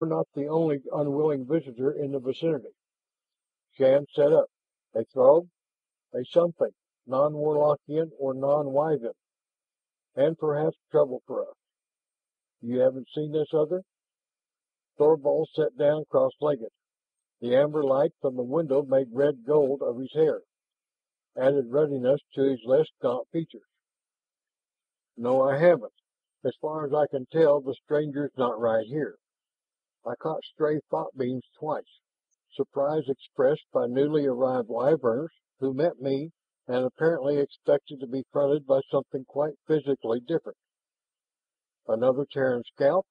We're not the only unwilling visitor in the vicinity. Shan sat up. A Throg, a something, non-Warlockian or non-Wyvern, and perhaps trouble for us. You haven't seen this other? Thorvald sat down cross-legged. The amber light from the window made red gold of his hair, added ruddiness to his less gaunt features. No, I haven't. As far as I can tell, the stranger's not right here. I caught stray thought beams twice. Surprise expressed by newly arrived wyverns who met me and apparently expected to be fronted by something quite physically different. Another Terran scout?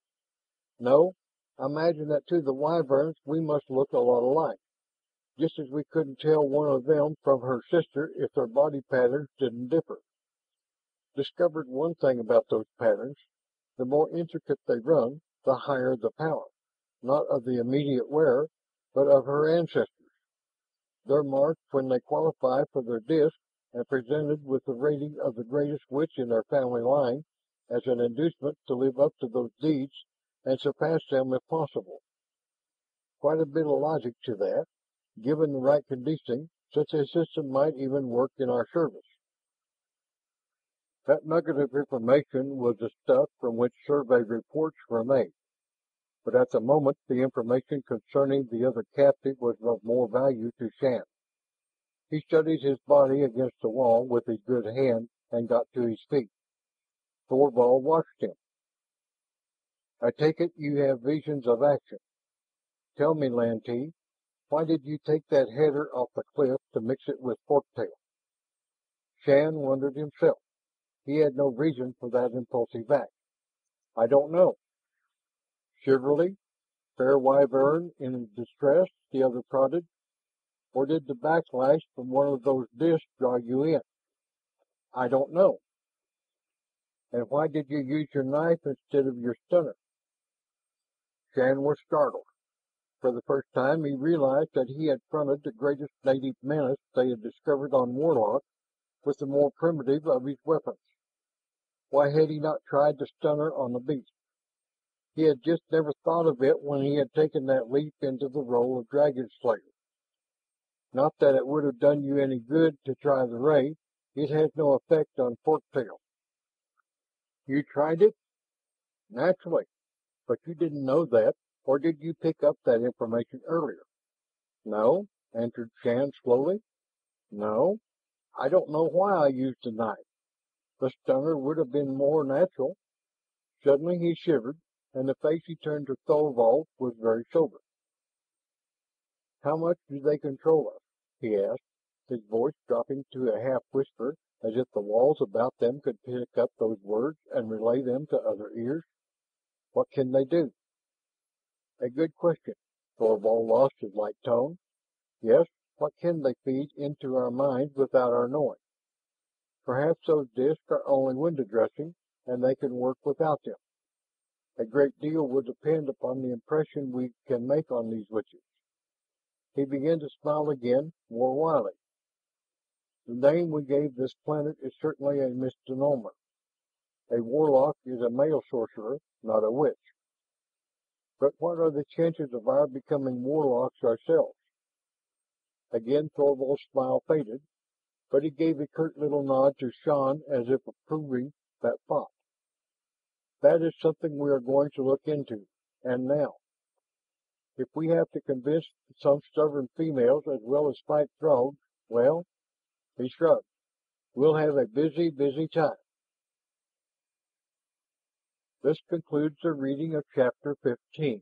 No, I imagine that to the wyverns we must look a lot alike, just as we couldn't tell one of them from her sister if their body patterns didn't differ. Discovered one thing about those patterns. The more intricate they run, the higher the power, not of the immediate wearer, but of her ancestors. They're marked when they qualify for their disc and presented with the rating of the greatest witch in their family line as an inducement to live up to those deeds and surpass them if possible. Quite a bit of logic to that. Given the right conditioning, such a system might even work in our service. That nugget of information was the stuff from which survey reports were made. But at the moment, the information concerning the other captive was of more value to Shan. He studied his body against the wall with his good hand and got to his feet. Thorvald watched him. I take it you have visions of action. Tell me, Lantee, why did you take that header off the cliff to mix it with forktail? Shan wondered himself. He had no reason for that impulsive act. I don't know. Chivalry? Fair wyvern in distress? The other prodded. Or did the backlash from one of those discs draw you in? I don't know. And why did you use your knife instead of your stunner? Shan was startled. For the first time he realized that he had fronted the greatest native menace they had discovered on Warlock with the more primitive of his weapons. Why had he not tried the stunner on the beast? He had just never thought of it when he had taken that leap into the role of Dragon Slayer. Not that it would have done you any good to try the ray. It has no effect on Forktail. You tried it? Naturally. But you didn't know that, or did you pick up that information earlier? No, answered Shan slowly. No, I don't know why I used the knife. The stunner would have been more natural. Suddenly he shivered, and the face he turned to Thorvald was very sober. How much do they control us? He asked, his voice dropping to a half whisper as if the walls about them could pick up those words and relay them to other ears. What can they do? A good question. Thorvald lost his light tone. Yes, what can they feed into our minds without our knowing? Perhaps those discs are only window dressing, and they can work without them. A great deal will depend upon the impression we can make on these witches. He began to smile again, more wily. The name we gave this planet is certainly a misnomer. A warlock is a male sorcerer, not a witch. But what are the chances of our becoming warlocks ourselves? Again Thorvald's smile faded, but he gave a curt little nod to Shan as if approving that thought. That is something we are going to look into, and now. If we have to convince some stubborn females as well as fight Throgs, well, he shrugged. We'll have a busy, busy time. This concludes the reading of Chapter 15.